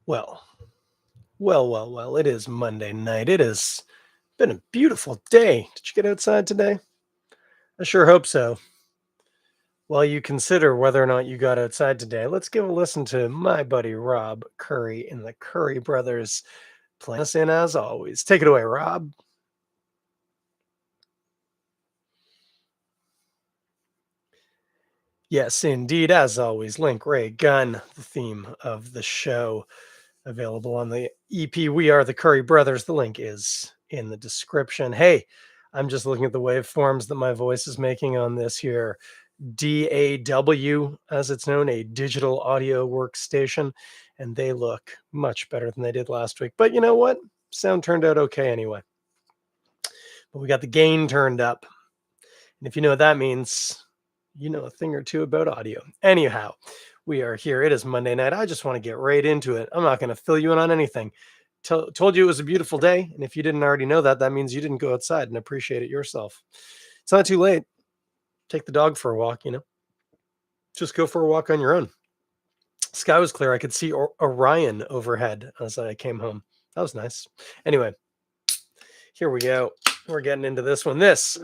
Well, well. It is Monday night. It has been a beautiful day. Did you get outside today? I sure hope so. While you consider whether or not you got outside today, let's give a listen to my buddy Rob Currie and the Currie brothers playing us in as always. Take it away, Rob. Yes, indeed. As always, Link, Ray, Gun, the theme of the show, available on the EP. We are the Curry Brothers. The link is in the description. Hey, I'm just looking at the waveforms that my voice is making on this here DAW, as it's known, a digital audio workstation, and they look much better than they did last week. But you know what? Sound turned out okay anyway. But we got the gain turned up. And if you know what that means, you know a thing or two about audio. Anyhow, we are here. It is Monday night. I just want to get right into it. I'm not going to fill you in on anything. Told you it was a beautiful day. And if you didn't already know that, that means you didn't go outside and appreciate it yourself. It's not too late. Take the dog for a walk, just go for a walk on your own. Sky was clear. I could see Orion overhead as I came home. That was nice. Anyway, here we go. We're getting into this one. This,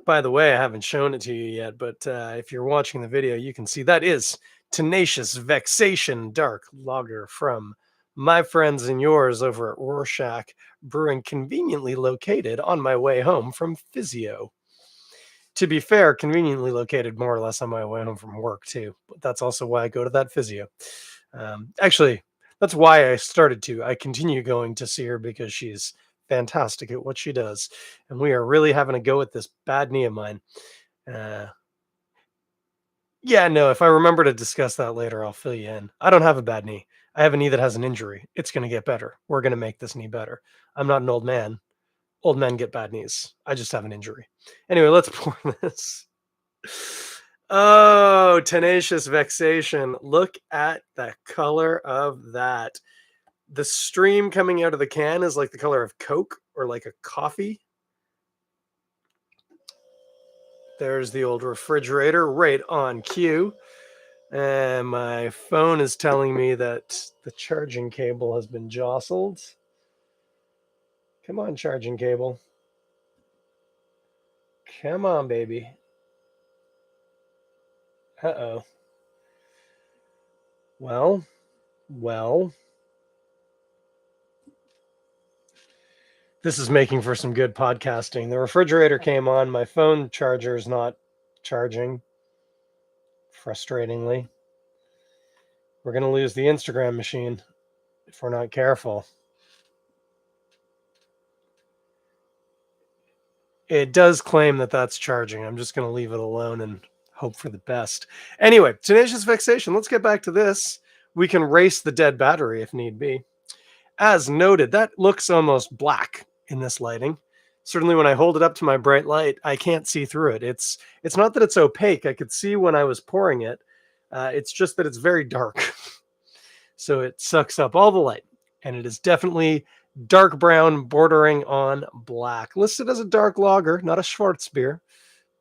by the way, I haven't shown it to you yet, but if you're watching the video, you can see that is Tenacious Vexation Dark Lager from my friends and yours over at Rorschach Brewing, conveniently located on my way home from physio. To be fair, conveniently located more or less on my way home from work too. But that's also why I go to that physio. Actually, that's why I started to. I continue going to see her because she's fantastic at what she does, and we are really having a go at this bad knee of mine. Uh, yeah, no, if I remember to discuss that later, I'll fill you in. I don't have a bad knee. I have a knee that has an injury. It's going to get better. We're going to make this knee better. I'm not an old man. Old men get bad knees. I just have an injury. Anyway, let's pour this. Oh, Tenacious Vexation. Look at the color of that. The stream coming out of the can is like the color of Coke or like a coffee. There's the old refrigerator right on cue. And my phone is telling me that the charging cable has been jostled. Come on, charging cable. Come on, baby. Uh-oh. Well. This is making for some good podcasting. The refrigerator came on. My phone charger is not charging, frustratingly. We're going to lose the Instagram machine if we're not careful. It does claim that that's charging. I'm just going to leave it alone and hope for the best. Anyway, Tenacious Vexation. Let's get back to this. We can race the dead battery if need be. As noted, that looks almost black in this lighting. Certainly when I hold it up to my bright light, I can't see through it. It's not that it's opaque. I could see when I was pouring it. It's just that it's very dark. So it sucks up all the light. And it is definitely dark brown bordering on black. Listed as a dark lager, not a Schwarzbier,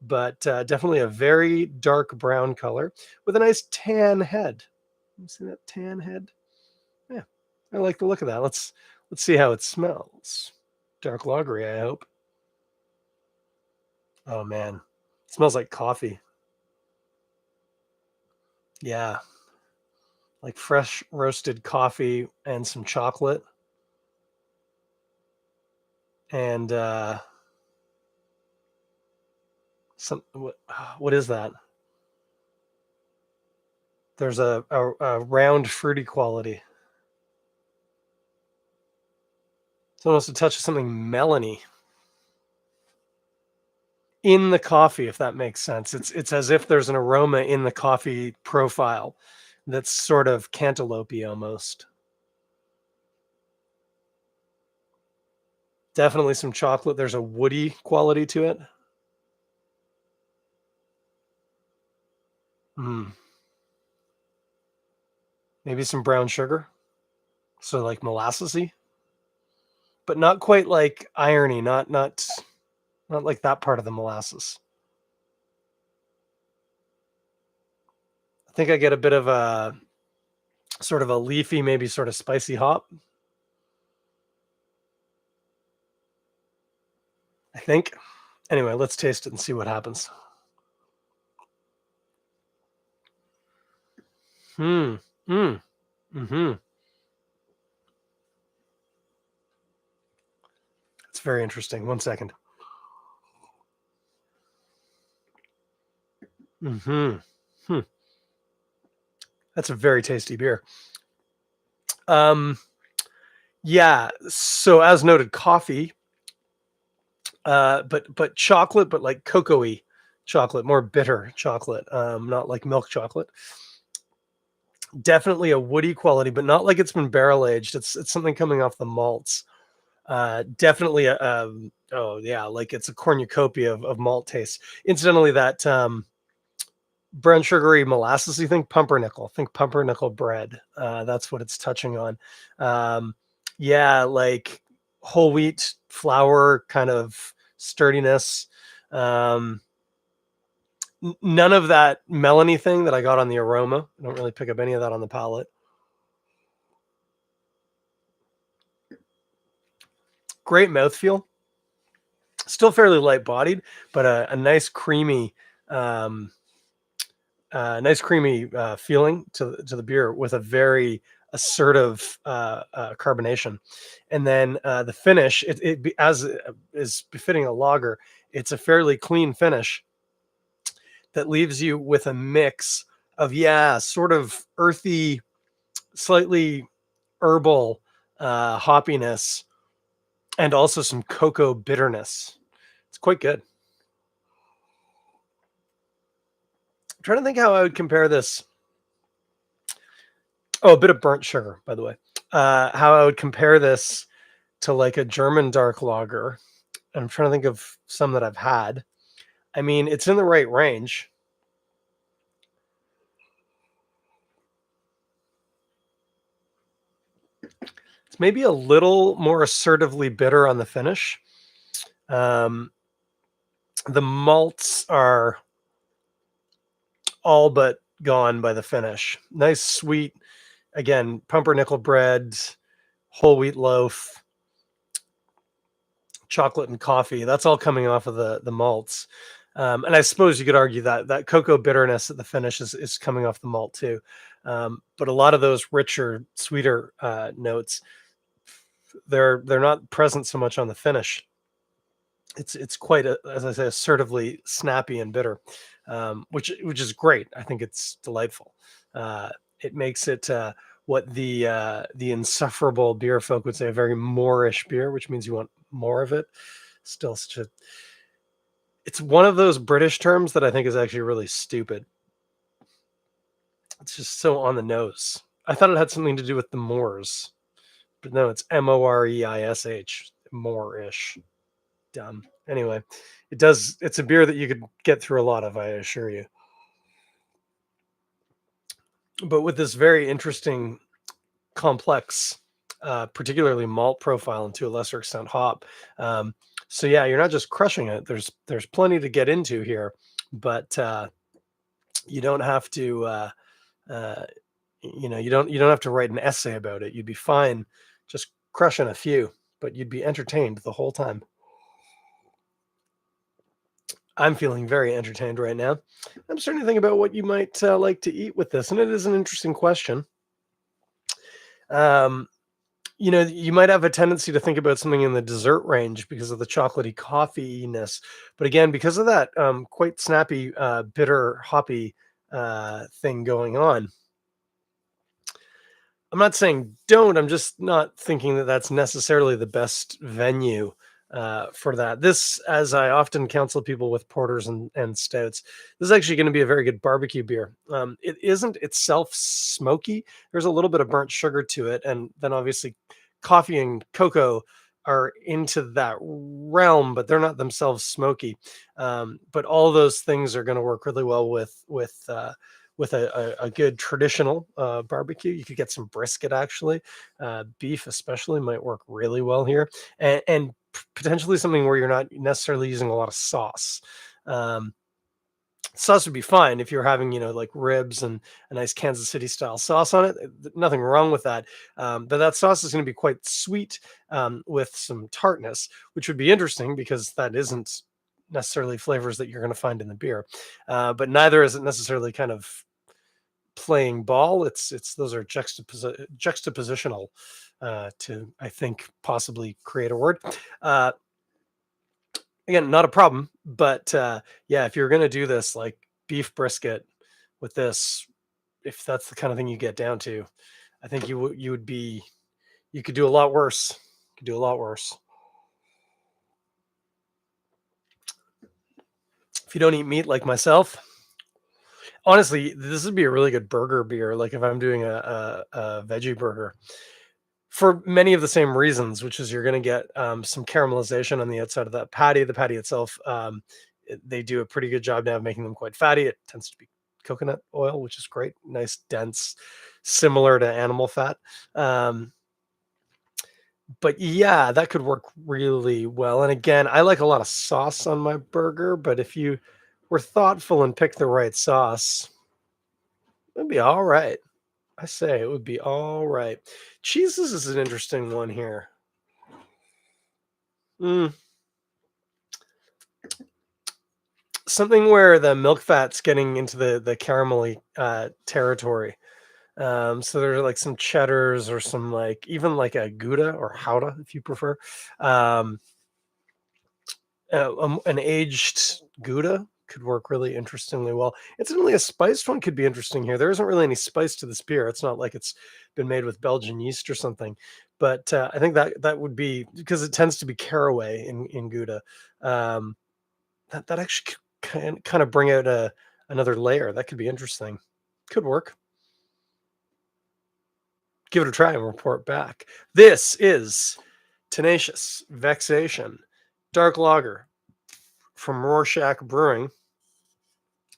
but definitely a very dark brown color with a nice tan head. You see that tan head? Yeah, I like the look of that. Let's see how it smells. Dark lagery, I hope. Oh man, it smells like coffee. Yeah, like fresh roasted coffee and some chocolate. And what is that? There's a round fruity quality. It's almost a touch of something melony in the coffee, if that makes sense. It's as if there's an aroma in the coffee profile that's sort of cantaloupe almost. Definitely some chocolate. There's a woody quality to it. Mm. Maybe some brown sugar. So like molassesy, but not quite like irony, not like that part of the molasses. I think I get a bit of a Sort of a leafy, maybe sort of spicy hop, I think. Anyway, let's taste it and see what happens. Hmm. Mm. Mm-hmm. It's very interesting. One second. Mm-hmm. Hmm. That's a very tasty beer. Um, yeah. So as noted, coffee, but chocolate, but like cocoa-y chocolate, more bitter chocolate, not like milk chocolate. Definitely a woody quality, but not like it's been barrel aged. It's something coming off the malts. Definitely a oh yeah, like it's a cornucopia of malt taste. Incidentally, that brown sugary molasses, you think pumpernickel bread. That's what it's touching on. Um, yeah, like whole wheat flour kind of sturdiness. Um, none of that melony thing that I got on the aroma. I don't really pick up any of that on the palate. Great mouthfeel. Still fairly light bodied, but a nice creamy um, feeling to the beer with a very assertive carbonation, and then the finish as is befitting a lager. It's a fairly clean finish that leaves you with a mix of sort of earthy, slightly herbal hoppiness, and also some cocoa bitterness. It's quite good. I'm trying to think how I would compare this. Oh, a bit of burnt sugar, by the way. How I would compare this to like a German dark lager. I'm trying to think of some that I've had. I mean, it's in the right range. It's maybe a little more assertively bitter on the finish. Um, the malts are all but gone by the finish. Nice, sweet, again, pumpernickel bread, whole wheat loaf, chocolate and coffee. That's all coming off of the malts. And I suppose you could argue that that cocoa bitterness at the finish is coming off the malt too. But a lot of those richer, sweeter notes, they're not present so much on the finish. It's quite as I say, assertively snappy and bitter, which is great. I think it's delightful. It makes it what the insufferable beer folk would say, a very Moorish beer, which means you want more of it. Still, such a it's one of those British terms that I think is actually really stupid. It's just so on the nose. I thought it had something to do with the Moors, but no, it's Moreish, Moorish. Dumb. Anyway, it does. It's a beer that you could get through a lot of, I assure you. But with this very interesting, complex, particularly malt profile, and to a lesser extent hop. Um, so yeah, you're not just crushing it. There's plenty to get into here, but you don't have to. Uh, you don't have to write an essay about it. You'd be fine just crushing a few, but you'd be entertained the whole time. I'm feeling very entertained right now. I'm starting to think about what you might like to eat with this, and it is an interesting question. Um, you might have a tendency to think about something in the dessert range because of the chocolatey coffee-ness, but again, because of that quite snappy, bitter, hoppy thing going on. I'm not saying don't. I'm just not thinking that that's necessarily the best venue for that. This, as I often counsel people with porters and stouts, this is actually going to be a very good barbecue beer. It isn't itself smoky. There's a little bit of burnt sugar to it, and then obviously coffee and cocoa are into that realm, but they're not themselves smoky. But all those things are going to work really well with a good traditional barbecue. You could get some brisket actually. Beef especially might work really well here, and potentially something where you're not necessarily using a lot of sauce. Um, Sauce would be fine if you're having, like ribs and a nice Kansas City style sauce on it. Nothing wrong with that. But that sauce is going to be quite sweet with some tartness, which would be interesting because that isn't necessarily flavors that you're going to find in the beer. But neither is it necessarily kind of playing ball. It's those are juxtapositional to, I think, possibly create a word. Uh, Again, not a problem, but yeah, if you're gonna do this, like beef brisket with this, if that's the kind of thing you get down to, I think you would be you could do a lot worse. You could do a lot worse. If you don't eat meat like myself, honestly, this would be a really good burger beer. Like if I'm doing a veggie burger, for many of the same reasons, which is you're going to get some caramelization on the outside of that patty. The patty itself, they do a pretty good job now of making them quite fatty. It tends to be coconut oil, which is great, nice, dense, similar to animal fat. Um, but yeah, that could work really well. And again, I like a lot of sauce on my burger, but if you were thoughtful and pick the right sauce, it'd be all right. I say it would be all right. Cheeses is an interesting one here. Mm, something where the milk fat's getting into the caramelly territory. So there's like some cheddars or some like even like a Gouda or Gouda if you prefer. Um, an aged Gouda could work really interestingly well. Incidentally, a spiced one could be interesting here. There isn't really any spice to this beer. It's not like it's been made with Belgian yeast or something. But I think that would be because it tends to be caraway in Gouda. Um, that actually kind of bring out another layer. That could be interesting. Could work. Give it a try and report back. This is Tenacious Vexation Dark Lager from Rorschach Brewing.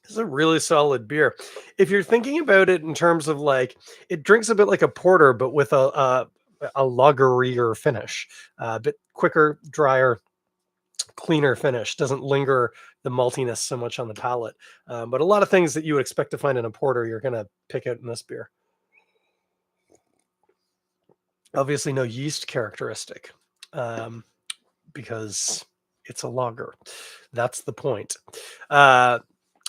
This is a really solid beer. If you're thinking about it in terms of like, it drinks a bit like a porter, but with a lagerier finish, a bit quicker, drier, cleaner finish. Doesn't linger the maltiness so much on the palate. But a lot of things that you would expect to find in a porter, you're going to pick out in this beer. Obviously, no yeast characteristic um, because it's a lager. That's the point. Uh,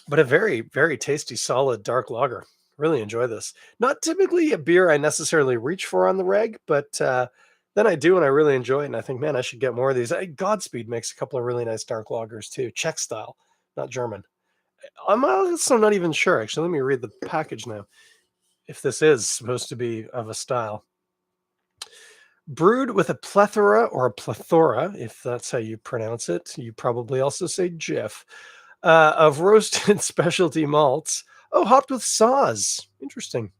but a very, very tasty, solid dark lager. Really enjoy this. Not typically a beer I necessarily reach for on the reg, but then I do, and I really enjoy it. And I think, man, I should get more of these. Godspeed makes a couple of really nice dark lagers too, Czech style, not German. I'm also not even sure. Actually, let me read the package now. If this is supposed to be of a style. Brewed with a plethora or a plethora, if that's how you pronounce it. You probably also say Jif, of roasted specialty malts. Oh, hopped with saws. Interesting.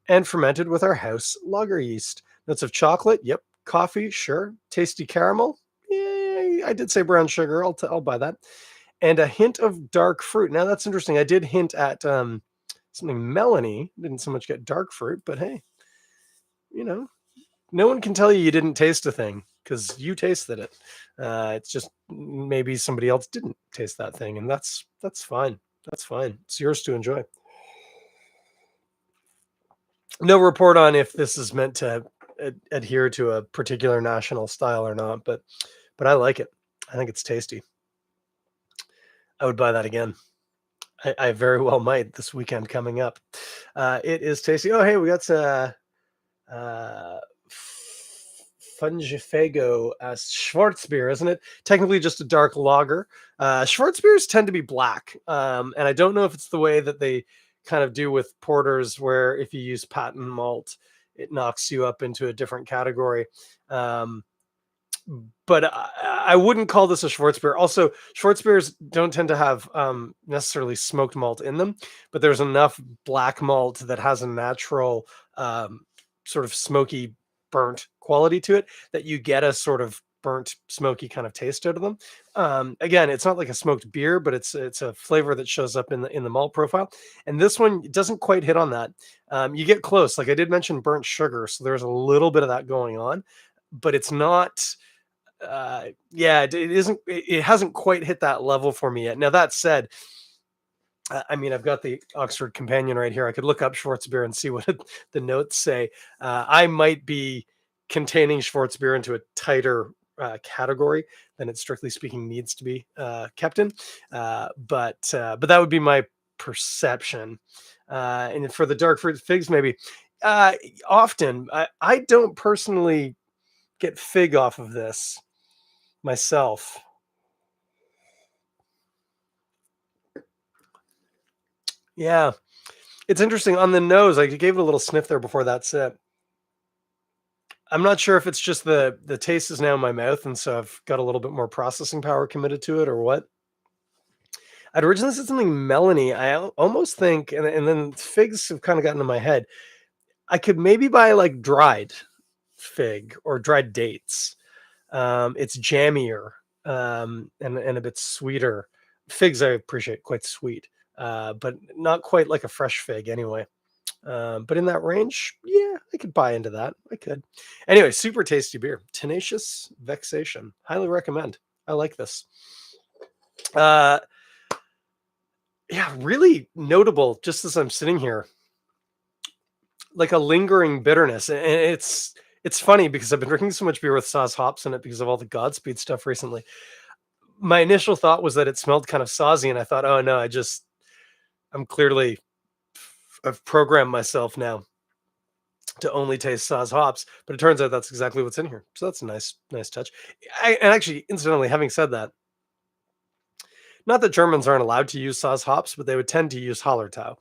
And fermented with our house lager yeast. Notes of chocolate. Yep. Coffee. Sure. Tasty caramel. Yeah, I did say brown sugar. I'll buy that. And a hint of dark fruit. Now that's interesting. I did hint at something melony. Didn't so much get dark fruit, but hey, you know, no one can tell you didn't taste a thing because you tasted it. It's just maybe somebody else didn't taste that thing, and that's fine. That's fine. It's yours to enjoy. No report on if this is meant to adhere to a particular national style or not, but I like it. I think it's tasty. I would buy that again. I very well might this weekend coming up. It is tasty. Oh, hey, we got uh, Fungifago as Schwarzbier, isn't it? Technically just a dark lager. Schwarzbiers tend to be black. And I don't know if it's the way that they kind of do with porters, where if you use patent malt, it knocks you up into a different category. Um, but I wouldn't call this a Schwarzbier. Also, Schwarzbiers don't tend to have necessarily smoked malt in them, but there's enough black malt that has a natural um, sort of smoky, burnt quality to it that you get a sort of burnt, smoky kind of taste out of them. Again, it's not like a smoked beer, but it's a flavor that shows up in the malt profile. And this one doesn't quite hit on that. You get close, like I did mention, burnt sugar, so there's a little bit of that going on, but it's not yeah, it isn't. It hasn't quite hit that level for me yet. Now that said, I mean, I've got the Oxford Companion right here. I could look up Schwarzbier and see what the notes say. I might be containing Schwarzbier into a tighter category than it strictly speaking needs to be kept in, but that would be my perception. And for the dark fruit figs, maybe uh, often I don't personally get fig off of this myself. Yeah, it's interesting on the nose. I gave it a little sniff there before that sip. I'm not sure if it's just the taste is now in my mouth, and so I've got a little bit more processing power committed to it, or what. I'd originally said something melony. Almost think, and then figs have kind of gotten in my head. I could maybe buy like dried fig or dried dates. It's jammier and a bit sweeter. Figs I appreciate quite sweet, but not quite like a fresh fig anyway. But in that range, yeah, I could buy into that. I could. Anyway, super tasty beer. Tenacious Vexation. Highly recommend. I like this. Uh, yeah, really notable just as I'm sitting here, like a lingering bitterness. And it's funny because I've been drinking so much beer with Saaz hops in it because of all the Godspeed stuff recently. My initial thought was that it smelled kind of saucy, and I thought, oh no, I'm clearly I've programmed myself now to only taste Saaz hops, but it turns out that's exactly what's in here. So that's a nice touch. And actually, incidentally, having said that, not that Germans aren't allowed to use Saaz hops, but they would tend to use Hallertau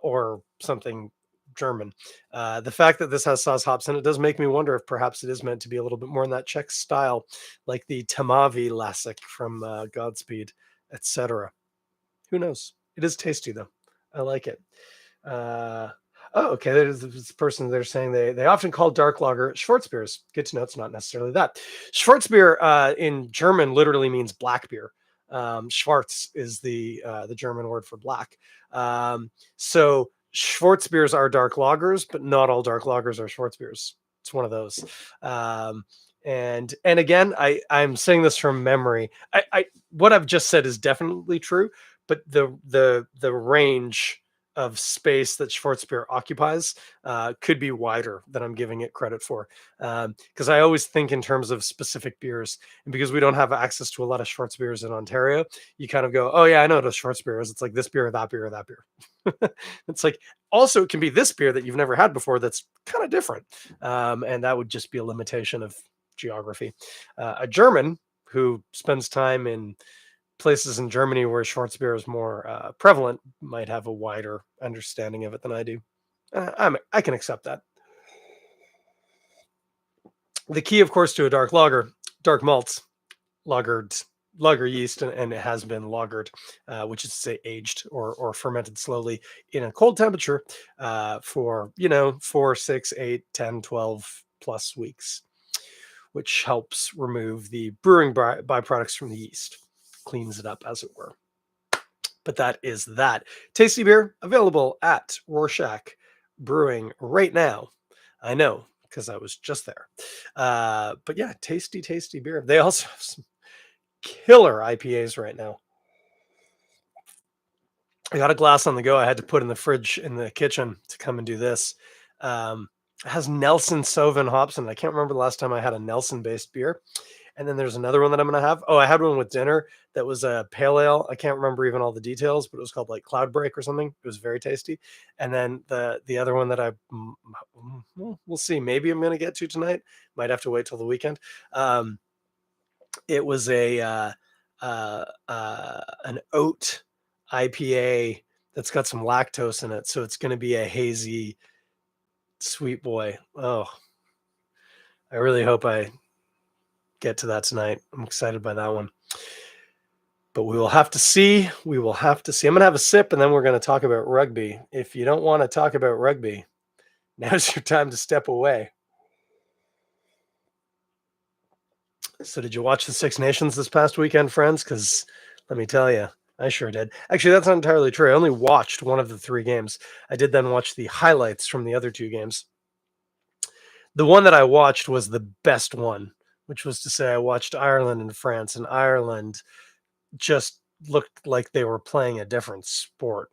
or something German. The fact that this has Saaz hops in it does make me wonder if perhaps it is meant to be a little bit more in that Czech style, like the Tamavi Lasik from Godspeed, etc. Who knows? It is tasty though. I like it. Uh, oh, okay. There's this person they're saying they often call dark lager Schwarzbiers. Good to know it's not necessarily that. Schwarzbier in German literally means black beer. Schwarz is the German word for black. So Schwarzbiers are dark lagers, but not all dark lagers are Schwarzbiers. It's one of those. And again, I'm saying this from memory. I what I've just said is definitely true, but the range of space that Schwarzbier occupies could be wider than I'm giving it credit for. Because I always think in terms of specific beers, and because we don't have access to a lot of Schwarzbiers in Ontario, you kind of go, "Oh yeah, I know what a Schwarzbier is. It's like this beer, or that beer, or that beer." It's like also it can be this beer that you've never had before that's kind of different, and that would just be a limitation of geography. A German who spends time in places in Germany where Schwarzbier is more prevalent might have a wider understanding of it than I do. I can accept that. The key, of course, to a dark lager, dark malts, lagered, lager yeast, and it has been lagered, which is to say aged or fermented slowly in a cold temperature for, 4, 6, 8, 10, 12 plus weeks, which helps remove the brewing byproducts from the yeast, cleans it up, as it were. But that is that. Tasty beer available at Rorschach Brewing right now. I know because I was just there. But yeah, tasty beer. They also have some killer IPAs right now. I got a glass on the go. I had to put in the fridge in the kitchen to come and do this. It has Nelson Sauvin hops, and I can't remember the last time I had a Nelson based beer. And then there's another one that I'm going to have. Oh, I had one with dinner that was a pale ale. I can't remember even all the details, but it was called like Cloud Break or something. It was very tasty. And then the other one that we'll see. Maybe I'm going to get to tonight. Might have to wait till the weekend. It was an oat IPA that's got some lactose in it, so it's going to be a hazy sweet boy. Oh, I really hope I get to that tonight. I'm excited by that one. But we will have to see. We will have to see. I'm going to have a sip and then we're going to talk about rugby. If you don't want to talk about rugby, now's your time to step away. So, did you watch the Six Nations this past weekend, friends? Because let me tell you, I sure did. Actually, that's not entirely true. I only watched one of the 3 games. I did then watch the highlights from the other 2 games. The one that I watched was the best one, which was to say I watched Ireland and France, and Ireland just looked like they were playing a different sport.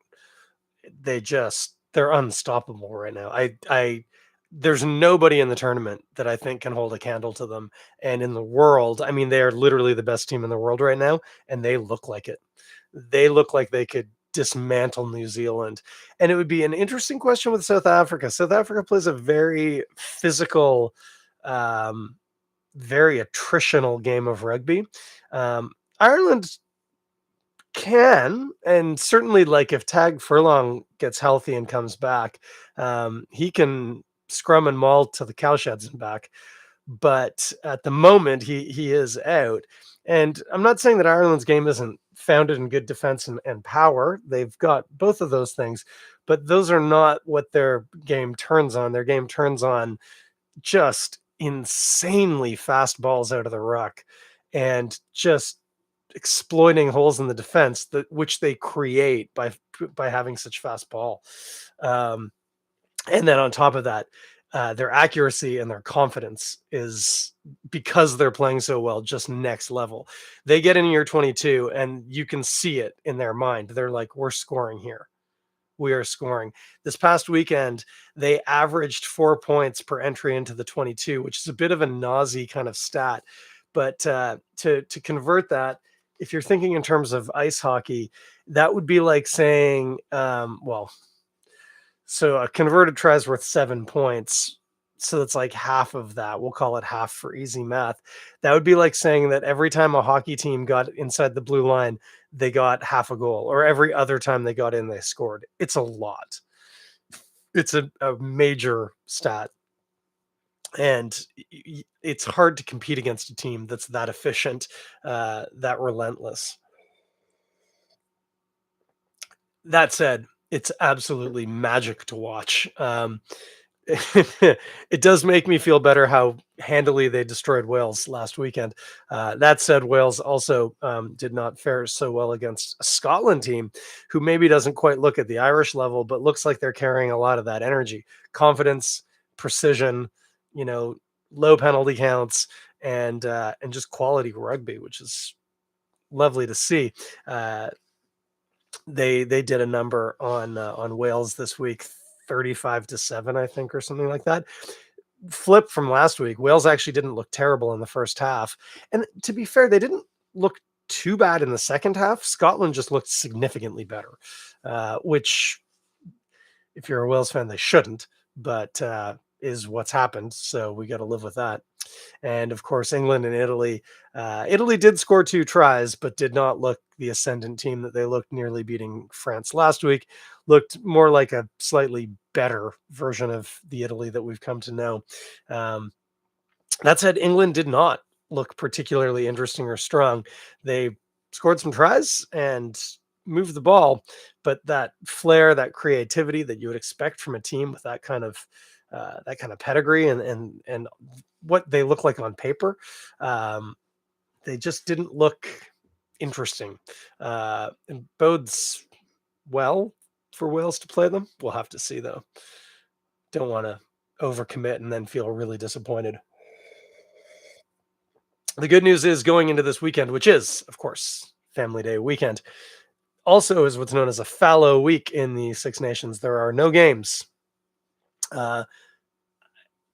They're unstoppable right now. I There's nobody in the tournament that I think can hold a candle to them. And in the world, I mean, they are literally the best team in the world right now, and they look like it. They look like they could dismantle New Zealand. And it would be an interesting question with South Africa. South Africa plays a very physical, um, very attritional game of rugby. Ireland can, and certainly, like, if Tag Furlong gets healthy and comes back, he can scrum and maul to the cowsheds and back. But at the moment, he is out. And I'm not saying that Ireland's game isn't founded in good defense and power. They've got both of those things, but those are not what their game turns on. Their game turns on just insanely fast balls out of the ruck and just exploiting holes in the defense that which they create by having such fast ball. Um, and then on top of that, their accuracy and their confidence is, because they're playing so well, just next level. They get in year 22 and you can see it in their mind. They're like, we're scoring here. We are scoring. This past weekend, they averaged 4 points per entry into the 22, which is a bit of a nausy kind of stat. But to convert that, if you're thinking in terms of ice hockey, that would be like saying, so a converted try is worth 7 points. So that's like half of that. We'll call it half for easy math. That would be like saying that every time a hockey team got inside the blue line, they got half a goal, or every other time they got in, they scored. It's a lot. It's a major stat. And it's hard to compete against a team that's that efficient, that relentless. That said, it's absolutely magic to watch. It does make me feel better how handily they destroyed Wales last weekend. That said, Wales also did not fare so well against a Scotland team who maybe doesn't quite look at the Irish level, but looks like they're carrying a lot of that energy, confidence, precision, you know, low penalty counts, and just quality rugby, which is lovely to see. They did a number on Wales this week, 35-7, I think, or something like that. Flip from last week, Wales actually didn't look terrible in the first half. And to be fair, they didn't look too bad in the second half. Scotland just looked significantly better, which, if you're a Wales fan, they shouldn't, but is what's happened. So we got to live with that. And of course, England and Italy. Italy did score 2 tries, but did not look the ascendant team that they looked, nearly beating France last week. Looked more like a slightly better version of the Italy that we've come to know. Um, that said, England did not look particularly interesting or strong. They scored some tries and moved the ball, but that flair, that creativity that you would expect from a team with that kind of pedigree and what they look like on paper, um, they just didn't look interesting. And bodes well for Wales to play them. We'll have to see, though. Don't want to overcommit and then feel really disappointed. The good news is, going into this weekend, which is, of course, Family Day weekend, also is what's known as a fallow week in the Six Nations. There are no games. Uh,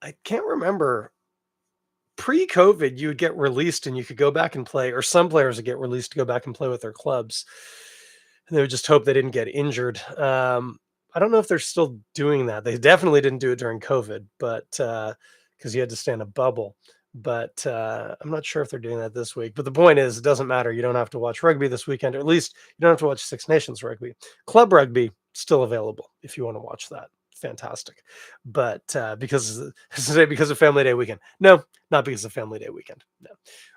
I can't remember. Pre-COVID, you would get released and you could go back and play, or some players would get released to go back and play with their clubs. And they would just hope they didn't get injured. I don't know if they're still doing that. They definitely didn't do it during COVID, but because you had to stay in a bubble. But I'm not sure if they're doing that this week. But the point is, it doesn't matter. You don't have to watch rugby this weekend, or at least you don't have to watch Six Nations rugby. Club rugby still available if you want to watch that. Fantastic. But because of Family Day weekend, no, not because of Family Day weekend. No,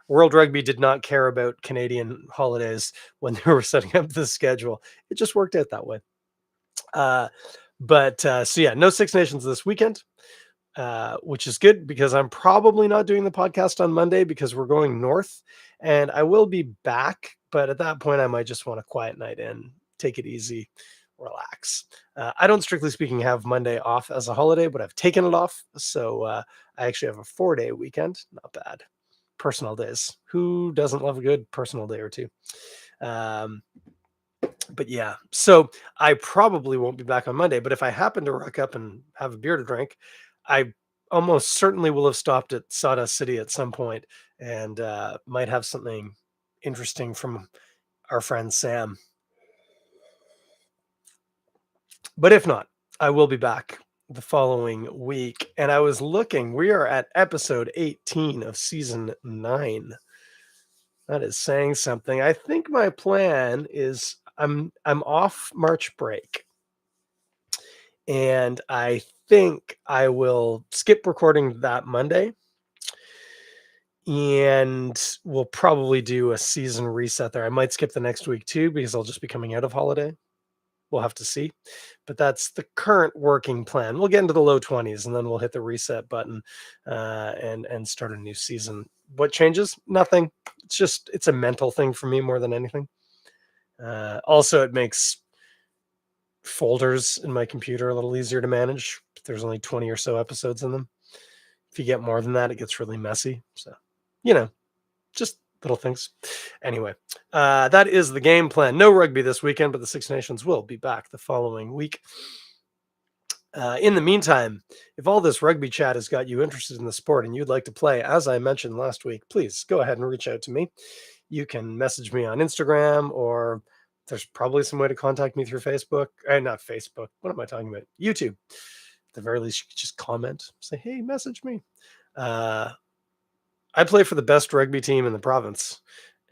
World Rugby did not care about Canadian holidays when they were setting up the schedule. It just worked out that way. So yeah, no Six Nations this weekend. Which is good because I'm probably not doing the podcast on Monday because we're going north, and I will be back. But at that point, I might just want a quiet night in, take it easy, relax. I don't, strictly speaking, have Monday off as a holiday, but I've taken it off. So I actually have a 4-day weekend. Not bad. Personal days. Who doesn't love a good personal day or two? Um, but yeah, so I probably won't be back on Monday. But if I happen to rock up and have a beer to drink, I almost certainly will have stopped at Sawdust City at some point and might have something interesting from our friend Sam. But if not, I will be back the following week. And I was looking, we are at episode 18 of season 9. That is saying something. I think my plan is I'm off March break. And I think I will skip recording that Monday. And we'll probably do a season reset there. I might skip the next week too, because I'll just be coming out of holiday. We'll have to see. But that's the current working plan. We'll get into the low 20s and then we'll hit the reset button and start a new season. What changes? Nothing. It's a mental thing for me more than anything. Also, it makes folders in my computer a little easier to manage. There's only 20 or so episodes in them. If you get more than that, it gets really messy. So, just little things. Anyway, that is the game plan. No rugby this weekend, but the Six Nations will be back the following week. In the meantime, if all this rugby chat has got you interested in the sport and you'd like to play, as I mentioned last week, please go ahead and reach out to me. You can message me on Instagram, or there's probably some way to contact me through Facebook. Not Facebook. What am I talking about? YouTube. At the very least, you could just comment. Say, hey, message me. I play for the best rugby team in the province,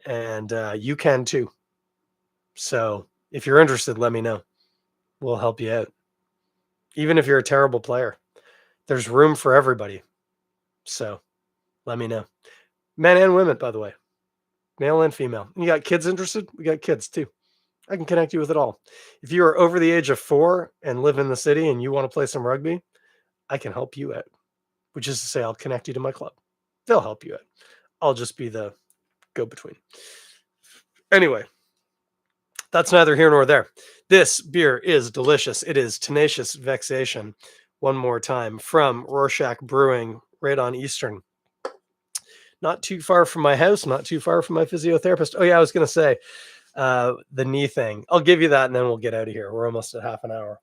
and you can too. So if you're interested, let me know. We'll help you out. Even if you're a terrible player, there's room for everybody. So let me know. Men and women, by the way, male and female. You got kids interested? We got kids too. I can connect you with it all. If you are over the age of 4 and live in the city and you want to play some rugby, I can help you out, which is to say, I'll connect you to my club. They'll help you out. I'll just be the go-between. Anyway, that's neither here nor there. This beer is delicious. It is Tenacious Vexation. One more time from Rorschach Brewing, right on Eastern. Not too far from my house, not too far from my physiotherapist. Oh yeah, I was going to say the knee thing. I'll give you that and then we'll get out of here. We're almost at half an hour.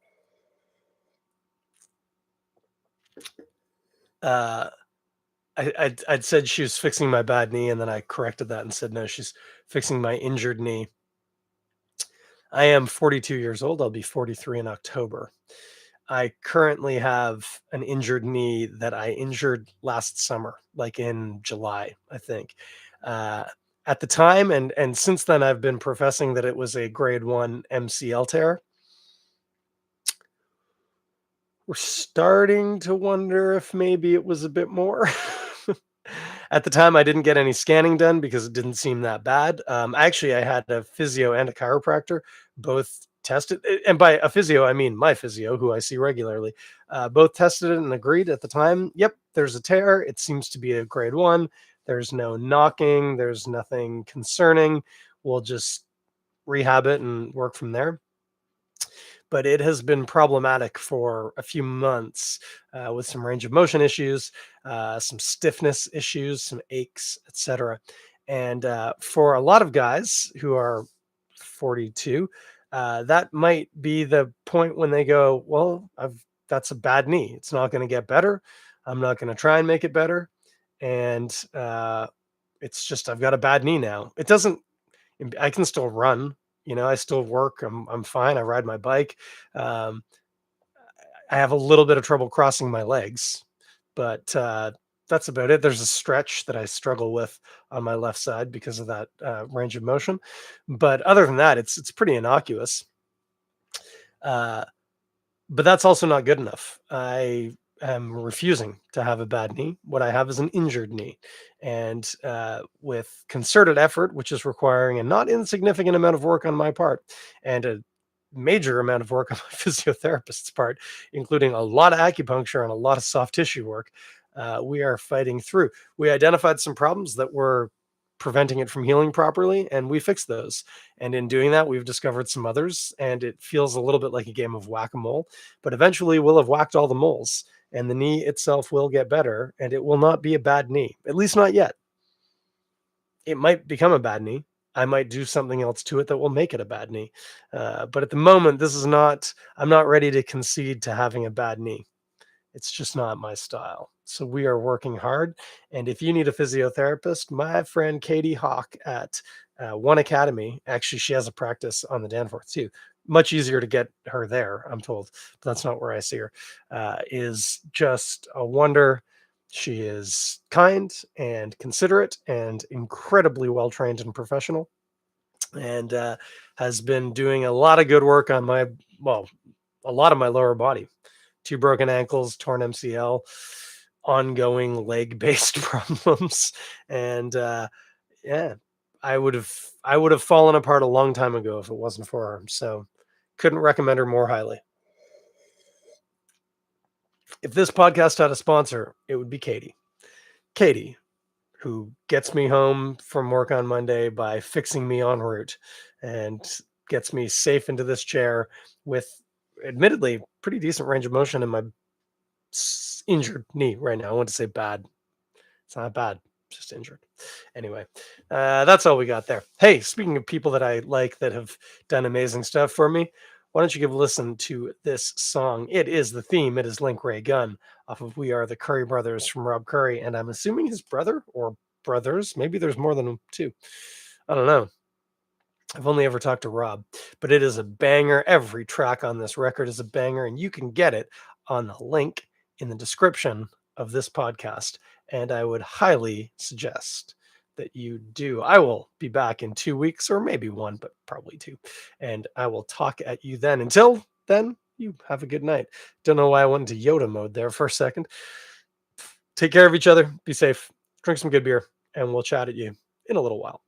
I'd said she was fixing my bad knee, and then I corrected that and said, no, she's fixing my injured knee. I am 42 years old. I'll be 43 in October. I currently have an injured knee that I injured last summer, like in July, I think. At the time, and since then, I've been professing that it was a grade 1 MCL tear. We're starting to wonder if maybe it was a bit more. At the time, I didn't get any scanning done because it didn't seem that bad. Actually, I had a physio and a chiropractor both tested. And by a physio, I mean my physio, who I see regularly. Both tested it and agreed at the time, yep, there's a tear. It seems to be a grade 1. There's no knocking. There's nothing concerning. We'll just rehab it and work from there. But it has been problematic for a few months with some range of motion issues, some stiffness issues, some aches, etc. And for a lot of guys who are 42, that might be the point when they go, well, that's a bad knee. It's not going to get better. I'm not going to try and make it better. And it's just, I've got a bad knee now. It doesn't, I can still run. I still work. I'm fine. I ride my bike. Um, I have a little bit of trouble crossing my legs, but that's about it. There's a stretch that I struggle with on my left side because of that range of motion. But other than that, it's pretty innocuous. But that's also not good enough. I am refusing to have a bad knee. What I have is an injured knee. And with concerted effort, which is requiring a not insignificant amount of work on my part and a major amount of work on my physiotherapist's part, including a lot of acupuncture and a lot of soft tissue work, we are fighting through. We identified some problems that were preventing it from healing properly, and we fixed those. And in doing that, we've discovered some others, and it feels a little bit like a game of whack-a-mole, but eventually we'll have whacked all the moles, and the knee itself will get better, and it will not be a bad knee, at least not yet. It might become a bad knee. I might do something else to it that will make it a bad knee. But at the moment, I'm not ready to concede to having a bad knee. It's just not my style. So we are working hard. And if you need a physiotherapist, my friend Katie Hawk at One Academy, actually, she has a practice on the Danforth too. Much easier to get her there, I'm told. But that's not where I see her. Is just a wonder. She is kind and considerate and incredibly well trained and professional, and has been doing a lot of good work on well, a lot of my lower body. Two broken ankles, torn MCL, ongoing leg-based problems, and yeah, I would have fallen apart a long time ago if it wasn't for her. So, couldn't recommend her more highly. If this podcast had a sponsor, it would be Katie. Katie, who gets me home from work on Monday by fixing me en route and gets me safe into this chair with admittedly pretty decent range of motion in my injured knee right now. I want to say bad. It's not bad, just injured. Anyway, that's all we got there. Hey, speaking of people that I like that have done amazing stuff for me, why don't you give a listen to this song? It is the theme. It is Link Ray Gunn off of We Are the Currie Brothers from Rob Currie. And I'm assuming his brother or brothers. Maybe there's more than two. I don't know. I've only ever talked to Rob, but it is a banger. Every track on this record is a banger, and you can get it on the link in the description of this podcast. And I would highly suggest that you do. I will be back in 2 weeks, or maybe one, but probably two. And I will talk at you then. Until then, you have a good night. Don't know why I went into Yoda mode there for a second. Take care of each other. Be safe. Drink some good beer, and we'll chat at you in a little while.